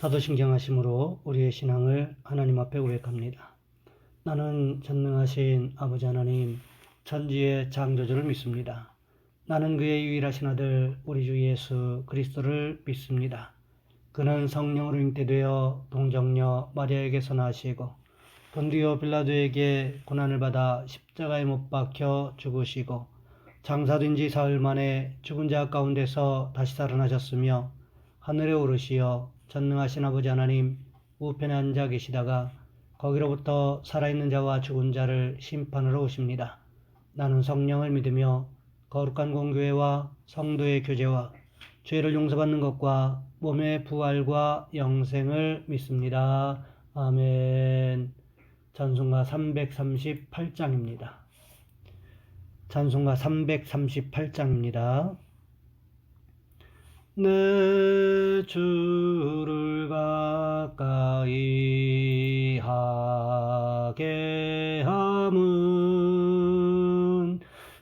사도신경하심으로 우리의 신앙을 하나님 앞에 고백합니다. 나는 전능하신 아버지 하나님, 천지의 창조주를 믿습니다. 나는 그의 유일하신 아들 우리 주 예수 그리스도를 믿습니다. 그는 성령으로 잉태되어 동정녀 마리아에게서 나시고 본디오 빌라도에게 고난을 받아 십자가에 못 박혀 죽으시고 장사된 지 사흘 만에 죽은 자 가운데서 다시 살아나셨으며 하늘에 오르시어 전능하신 아버지 하나님 우편에 앉아 계시다가 거기로부터 살아있는 자와 죽은 자를 심판하러 오십니다. 나는 성령을 믿으며 거룩한 공교회와 성도의 교제와 죄를 용서받는 것과 몸의 부활과 영생을 믿습니다. 아멘. 찬송가 338장입니다. 찬송가 338장입니다. 내 주를 가까이 하게 함은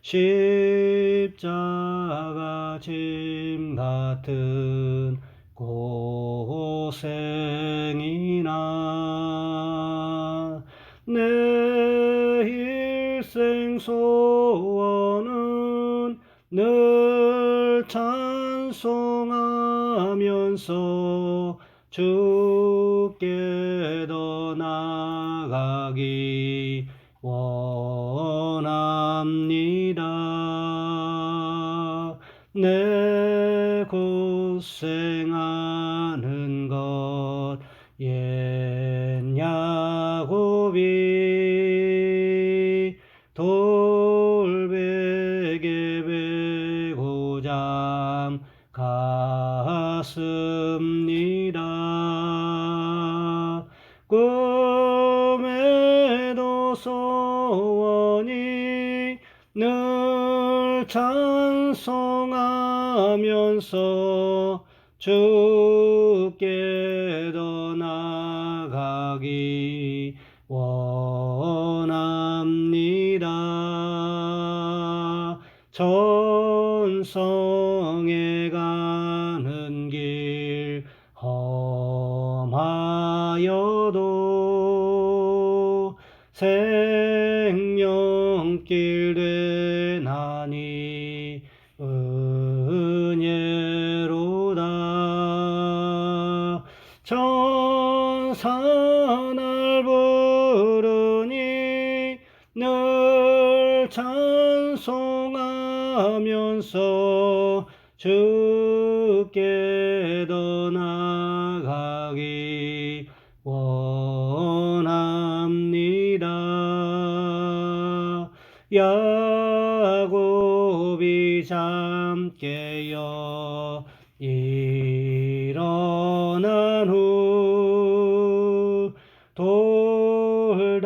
십자가 짐 같은 고생이나 내 일생 소원은 늘 찬송하면서 주께 더 나아가기 원합니다. 내 고생하는 것 옛 야곱이 돌베개 베고장 갔습니다. 꿈에도 소원이 늘 찬송하면서 주께 더 나아가기 원합니다. 천성에 가는 길 험하여도 생명길 되나니 은혜로다. 천사 날 부르니 늘 찬송하면서 주께 더 나아가기 원합니다. 야곱이 잠 깨어 일어난 후 돌단을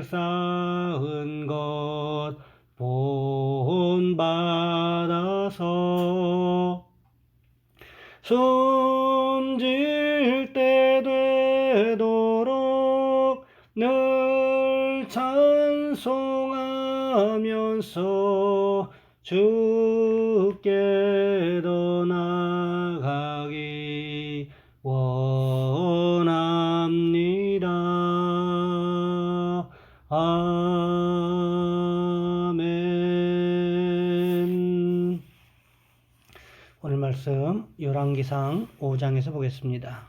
쌓은 것 본받아서 숨질 때 되도록 늘 찬송하면서 주께 더 나아가기 원합니다. 아멘. 오늘 말씀 열왕기상 5장에서 보겠습니다.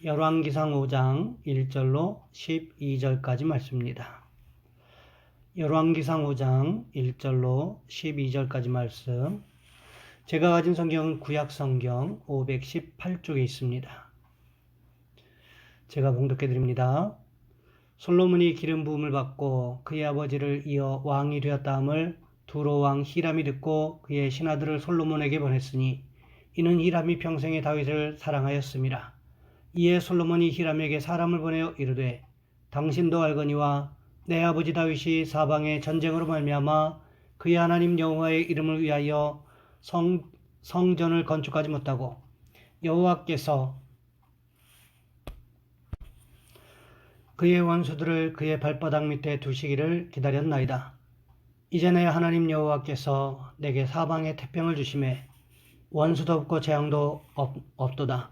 열왕기상 5장 1절로 12절까지 말씀입니다. 열왕기상 5장 1절로 12절까지 말씀. 제가 가진 성경은 구약성경 518쪽에 있습니다. 제가 봉독해 드립니다. 솔로몬이 기름 부음을 받고 그의 아버지를 이어 왕이 되었다함을 두로 왕 히람이 듣고 그의 신하들을 솔로몬에게 보냈으니 이는 히람이 평생에 다윗을 사랑하였음이라. 이에 솔로몬이 히람에게 사람을 보내어 이르되 당신도 알거니와 내 아버지 다윗이 사방의 전쟁으로 말미암아 그의 하나님 여호와의 이름을 위하여 성전을 건축하지 못하고 여호와께서 그의 원수들을 그의 발바닥 밑에 두시기를 기다렸나이다. 이제 내 하나님 여호와께서 내게 사방에 태평을 주심에 원수도 없고 재앙도 없도다.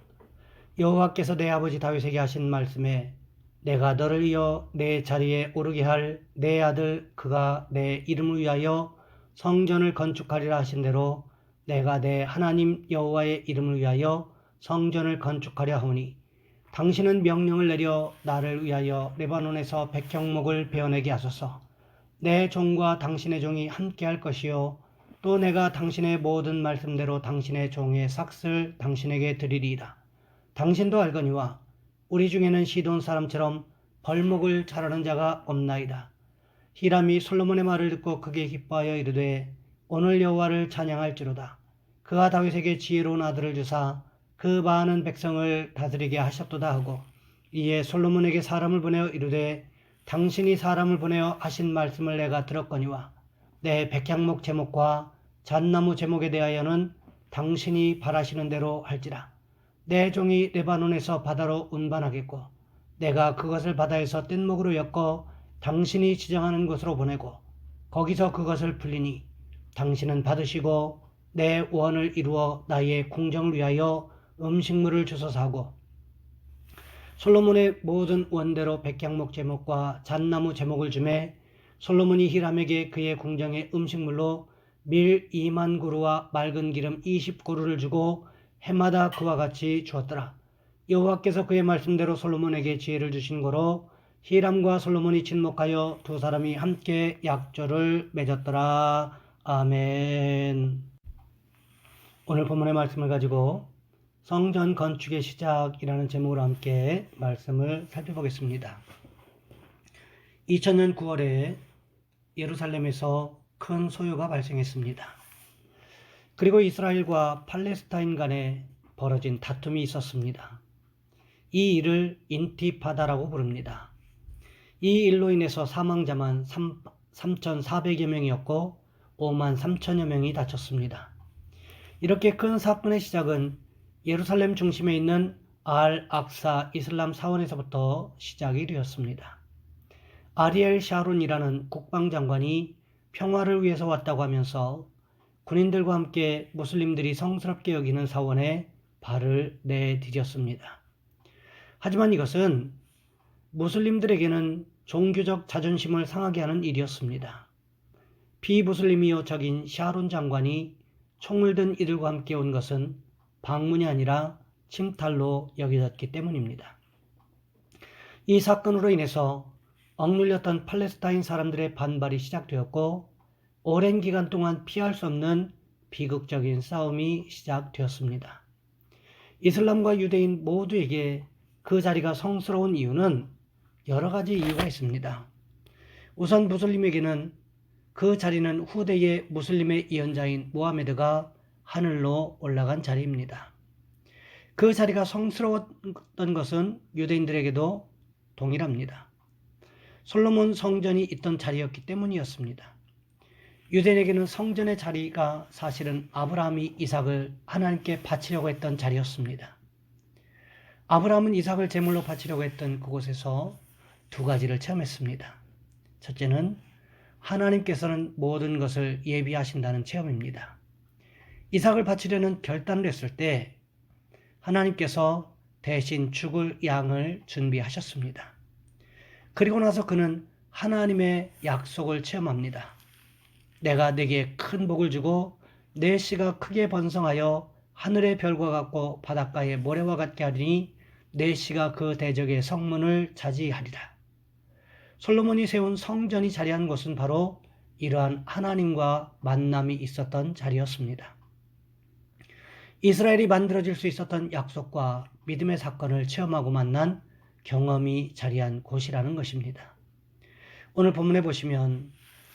여호와께서 내 아버지 다윗에게 하신 말씀에 내가 너를 이어 내 자리에 오르게 할 내 아들 그가 내 이름을 위하여 성전을 건축하리라 하신 대로 내가 내 하나님 여호와의 이름을 위하여 성전을 건축하려 하오니 당신은 명령을 내려 나를 위하여 레바논에서 백향목을 베어내게 하소서. 내 종과 당신의 종이 함께할 것이요 또 내가 당신의 모든 말씀대로 당신의 종의 삭슬 당신에게 드리리이다. 당신도 알거니와 우리 중에는 시돈 사람처럼 벌목을 잘하는 자가 없나이다. 히람이 솔로몬의 말을 듣고 크게 기뻐하여 이르되 오늘 여호와를 찬양할지로다. 그가 다윗에게 지혜로운 아들을 주사 그 많은 백성을 다스리게 하셨도다 하고 이에 솔로몬에게 사람을 보내어 이르되 당신이 사람을 보내어 하신 말씀을 내가 들었거니와 내 백향목 제목과 잣나무 제목에 대하여는 당신이 바라시는 대로 할지라. 내 종이 레바논에서 바다로 운반하겠고 내가 그것을 바다에서 뗏목으로 엮어 당신이 지정하는 곳으로 보내고 거기서 그것을 풀리니 당신은 받으시고 내 원을 이루어 나의 궁정을 위하여 음식물을 주소서 하고 솔로몬의 모든 원대로 백향목 제목과 잣나무 제목을 주매 솔로몬이 히람에게 그의 궁정의 음식물로 밀 2만 그루와 맑은 기름 20그루를 주고 해마다 그와 같이 주었더라. 여호와께서 그의 말씀대로 솔로몬에게 지혜를 주신 거로 히람과 솔로몬이 친목하여 두 사람이 함께 약조를 맺었더라. 아멘. 오늘 본문의 말씀을 가지고 성전 건축의 시작이라는 제목으로 함께 말씀을 살펴보겠습니다. 2000년 9월에 예루살렘에서 큰 소요가 발생했습니다. 그리고 이스라엘과 팔레스타인 간에 벌어진 다툼이 있었습니다. 이 일을 인티파다라고 부릅니다. 이 일로 인해서 사망자만 3,400여 명이었고 5만 3천여 명이 다쳤습니다. 이렇게 큰 사건의 시작은 예루살렘 중심에 있는 알 악사 이슬람 사원에서부터 시작이 되었습니다. 아리엘 샤론이라는 국방장관이 평화를 위해서 왔다고 하면서 군인들과 함께 무슬림들이 성스럽게 여기는 사원에 발을 내디뎠습니다. 하지만 이것은 무슬림들에게는 종교적 자존심을 상하게 하는 일이었습니다. 비무슬림이요 적인 샤론 장관이 총을 든 이들과 함께 온 것은 방문이 아니라 침탈로 여겨졌기 때문입니다. 이 사건으로 인해서 억눌렸던 팔레스타인 사람들의 반발이 시작되었고 오랜 기간 동안 피할 수 없는 비극적인 싸움이 시작되었습니다. 이슬람과 유대인 모두에게 그 자리가 성스러운 이유는 여러 가지 이유가 있습니다. 우선 무슬림에게는 그 자리는 후대의 무슬림의 예언자인 무하메드가 하늘로 올라간 자리입니다. 그 자리가 성스러웠던 것은 유대인들에게도 동일합니다. 솔로몬 성전이 있던 자리였기 때문이었습니다. 유대인에게는 성전의 자리가 사실은 아브라함이 이삭을 하나님께 바치려고 했던 자리였습니다. 아브라함은 이삭을 제물로 바치려고 했던 그곳에서 두 가지를 체험했습니다. 첫째는 하나님께서는 모든 것을 예비하신다는 체험입니다. 이삭을 바치려는 결단을 했을 때 하나님께서 대신 죽을 양을 준비하셨습니다. 그리고 나서 그는 하나님의 약속을 체험합니다. 내가 네게 큰 복을 주고 내 씨가 크게 번성하여 하늘의 별과 같고 바닷가의 모래와 같게 하리니 내 씨가 그 대적의 성문을 차지하리라. 솔로몬이 세운 성전이 자리한 곳은 바로 이러한 하나님과 만남이 있었던 자리였습니다. 이스라엘이 만들어질 수 있었던 약속과 믿음의 사건을 체험하고 만난 경험이 자리한 곳이라는 것입니다. 오늘 본문에 보시면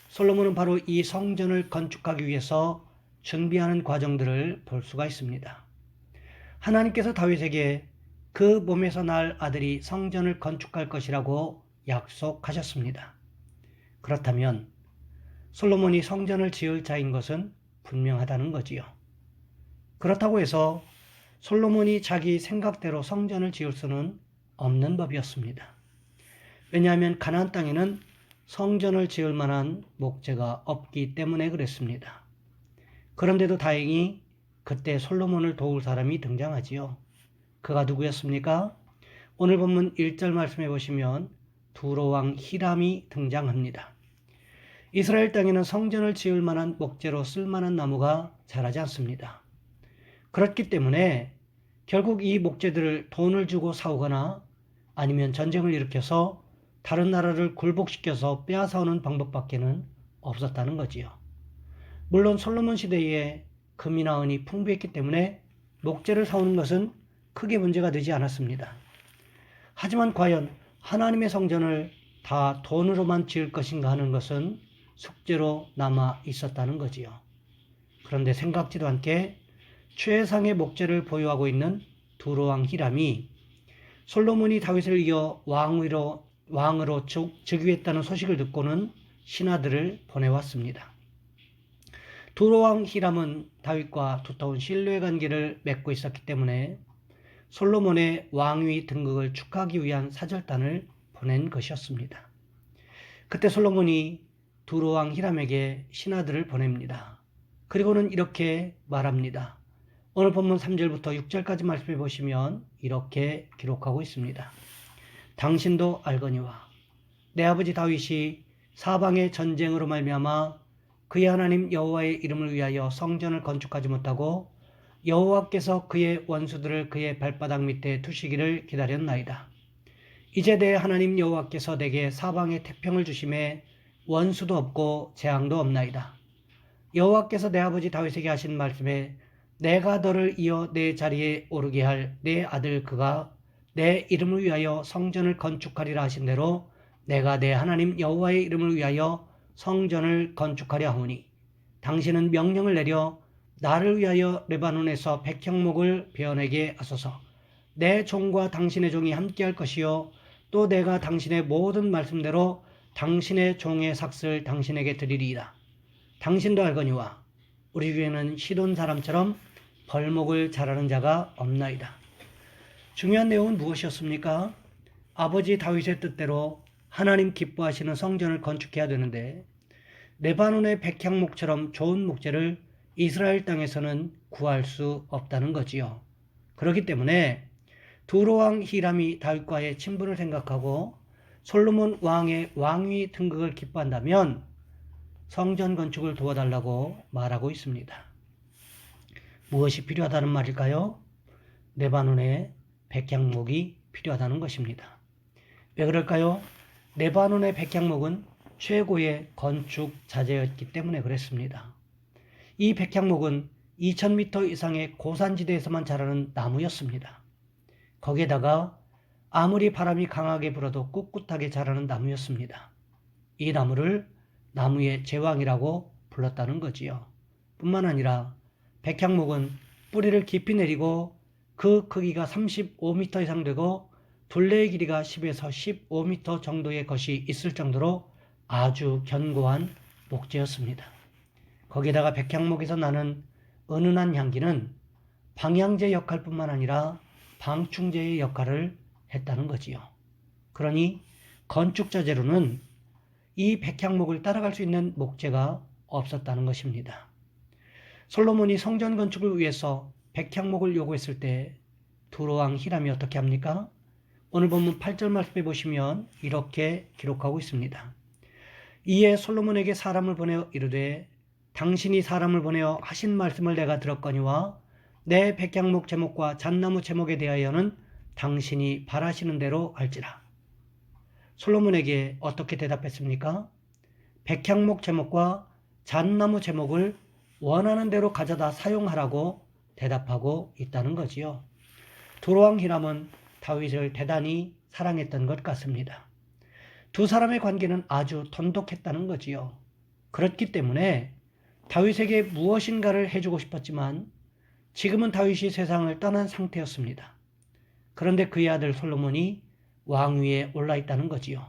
솔로몬은 바로 이 성전을 건축하기 위해서 준비하는 과정들을 볼 수가 있습니다. 하나님께서 다윗에게 그 몸에서 날 아들이 성전을 건축할 것이라고 약속하셨습니다. 그렇다면 솔로몬이 성전을 지을 자인 것은 분명하다는 거지요. 그렇다고 해서 솔로몬이 자기 생각대로 성전을 지을 수는 없는 법이었습니다. 왜냐하면 가나안 땅에는 성전을 지을 만한 목재가 없기 때문에 그랬습니다. 그런데도 다행히 그때 솔로몬을 도울 사람이 등장하지요. 그가 누구였습니까? 오늘 본문 1절 말씀해 보시면 두로왕 히람이 등장합니다. 이스라엘 땅에는 성전을 지을 만한 목재로 쓸만한 나무가 자라지 않습니다. 그렇기 때문에 결국 이 목재들을 돈을 주고 사오거나 아니면 전쟁을 일으켜서 다른 나라를 굴복시켜서 빼앗아오는 방법밖에는 없었다는 거지요. 물론 솔로몬 시대에 금이나 은이 풍부했기 때문에 목재를 사오는 것은 크게 문제가 되지 않았습니다. 하지만 과연 하나님의 성전을 다 돈으로만 지을 것인가 하는 것은 숙제로 남아 있었다는 거지요. 그런데 생각지도 않게 최상의 목재를 보유하고 있는 두로왕 히람이 솔로몬이 다윗을 이어 왕으로 즉위했다는 소식을 듣고는 신하들을 보내왔습니다. 두로왕 히람은 다윗과 두터운 신뢰 관계를 맺고 있었기 때문에 솔로몬의 왕위 등극을 축하하기 위한 사절단을 보낸 것이었습니다. 그때 솔로몬이 두로왕 히람에게 신하들을 보냅니다. 그리고는 이렇게 말합니다. 오늘 본문 3절부터 6절까지 말씀해 보시면 이렇게 기록하고 있습니다. 당신도 알거니와 내 아버지 다윗이 사방의 전쟁으로 말미암아 그의 하나님 여호와의 이름을 위하여 성전을 건축하지 못하고 여호와께서 그의 원수들을 그의 발바닥 밑에 두시기를 기다렸나이다. 이제 내 하나님 여호와께서 내게 사방에 태평을 주심에 원수도 없고 재앙도 없나이다. 여호와께서 내 아버지 다윗에게 하신 말씀에 내가 너를 이어 내 자리에 오르게 할 내 아들 그가 내 이름을 위하여 성전을 건축하리라 하신 대로 내가 내 하나님 여호와의 이름을 위하여 성전을 건축하려 하오니 당신은 명령을 내려 나를 위하여 레바논에서 백향목을 베어내게 하소서. 내 종과 당신의 종이 함께할 것이요 또 내가 당신의 모든 말씀대로 당신의 종의 삭슬 당신에게 드리리이다. 당신도 알거니와 우리 중에는 시돈 사람처럼 벌목을 잘하는 자가 없나이다. 중요한 내용은 무엇이었습니까? 아버지 다윗의 뜻대로 하나님 기뻐하시는 성전을 건축해야 되는데 레바논의 백향목처럼 좋은 목재를 이스라엘 땅에서는 구할 수 없다는 거지요. 그렇기 때문에 두로왕 히람이 다윗과의 친분을 생각하고 솔로몬 왕의 왕위 등극을 기뻐한다면 성전 건축을 도와달라고 말하고 있습니다. 무엇이 필요하다는 말일까요? 레바논의 백향목이 필요하다는 것입니다. 왜 그럴까요? 레바논의 백향목은 최고의 건축 자재였기 때문에 그랬습니다. 이 백향목은 2000m 이상의 고산지대에서만 자라는 나무였습니다. 거기에다가 아무리 바람이 강하게 불어도 꿋꿋하게 자라는 나무였습니다. 이 나무를 나무의 제왕이라고 불렀다는 거지요. 뿐만 아니라 백향목은 뿌리를 깊이 내리고 그 크기가 35m 이상 되고 둘레의 길이가 10에서 15m 정도의 것이 있을 정도로 아주 견고한 목재였습니다. 거기에다가 백향목에서 나는 은은한 향기는 방향제 역할뿐만 아니라 방충제의 역할을 했다는 거지요. 그러니 건축 자재로는 이 백향목을 따라갈 수 있는 목재가 없었다는 것입니다. 솔로몬이 성전 건축을 위해서 백향목을 요구했을 때 두로왕 히람이 어떻게 합니까? 오늘 본문 8절 말씀해 보시면 이렇게 기록하고 있습니다. 이에 솔로몬에게 사람을 보내어 이르되 당신이 사람을 보내어 하신 말씀을 내가 들었거니와 내 백향목 제목과 잣나무 제목에 대하여는 당신이 바라시는 대로 할지라. 솔로몬에게 어떻게 대답했습니까? 백향목 제목과 잣나무 제목을 원하는 대로 가져다 사용하라고 대답하고 있다는 거지요. 두로왕 히람은 다윗을 대단히 사랑했던 것 같습니다. 두 사람의 관계는 아주 돈독했다는 거지요. 그렇기 때문에 다윗에게 무엇인가를 해주고 싶었지만 지금은 다윗이 세상을 떠난 상태였습니다. 그런데 그의 아들 솔로몬이 왕위에 올라 있다는 거지요.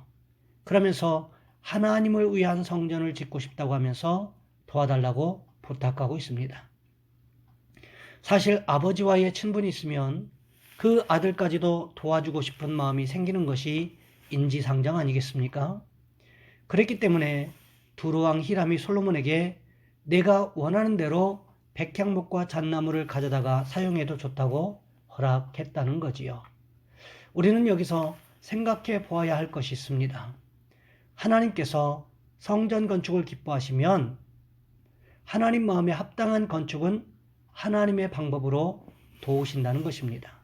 그러면서 하나님을 위한 성전을 짓고 싶다고 하면서 도와달라고 부탁하고 있습니다. 사실 아버지와의 친분이 있으면 그 아들까지도 도와주고 싶은 마음이 생기는 것이 인지상정 아니겠습니까? 그랬기 때문에 두로왕 히람이 솔로몬에게 내가 원하는 대로 백향목과 잣나무를 가져다가 사용해도 좋다고 허락했다는 거지요. 우리는 여기서 생각해 보아야 할 것이 있습니다. 하나님께서 성전 건축을 기뻐하시면 하나님 마음에 합당한 건축은 하나님의 방법으로 도우신다는 것입니다.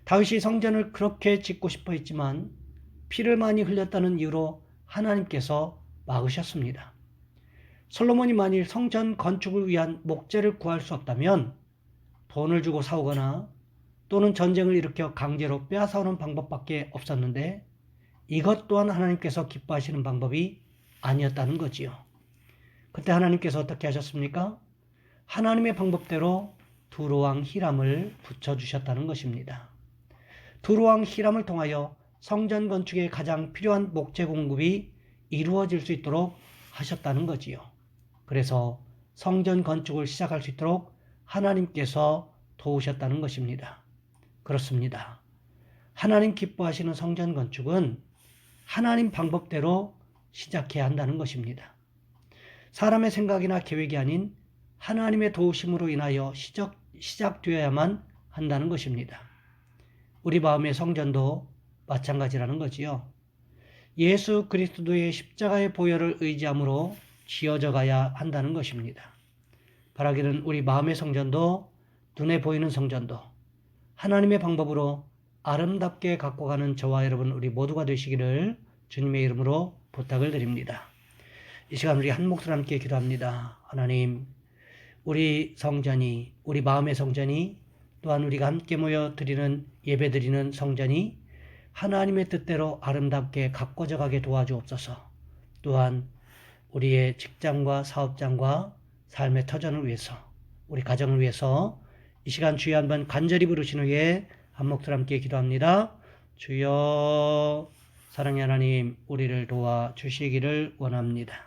다윗이 성전을 그렇게 짓고 싶어 했지만 피를 많이 흘렸다는 이유로 하나님께서 막으셨습니다. 솔로몬이 만일 성전 건축을 위한 목재를 구할 수 없다면 돈을 주고 사오거나 또는 전쟁을 일으켜 강제로 빼앗아오는 방법밖에 없었는데 이것 또한 하나님께서 기뻐하시는 방법이 아니었다는 거지요. 그때 하나님께서 어떻게 하셨습니까? 하나님의 방법대로 두로왕 히람을 붙여주셨다는 것입니다. 두로왕 히람을 통하여 성전 건축에 가장 필요한 목재 공급이 이루어질 수 있도록 하셨다는 거지요. 그래서 성전 건축을 시작할 수 있도록 하나님께서 도우셨다는 것입니다. 그렇습니다. 하나님 기뻐하시는 성전 건축은 하나님 방법대로 시작해야 한다는 것입니다. 사람의 생각이나 계획이 아닌 하나님의 도우심으로 인하여 시작되어야만 한다는 것입니다. 우리 마음의 성전도 마찬가지라는 거지요. 예수 그리스도의 십자가의 보혈을 의지함으로 지어져 가야 한다는 것입니다. 바라기는 우리 마음의 성전도 눈에 보이는 성전도 하나님의 방법으로 아름답게 갖고 가는 저와 여러분 우리 모두가 되시기를 주님의 이름으로 부탁을 드립니다. 이 시간 우리 한 목소리 함께 기도합니다. 하나님, 우리 성전이, 우리 마음의 성전이 또한 우리가 함께 모여 드리는 예배 드리는 성전이 하나님의 뜻대로 아름답게 가꿔져 가게 도와주옵소서. 또한 우리의 직장과 사업장과 삶의 터전을 위해서 우리 가정을 위해서 이 시간 주여 한번 간절히 부르신 후에 한 목소리 함께 기도합니다. 주여, 사랑의 하나님, 우리를 도와주시기를 원합니다.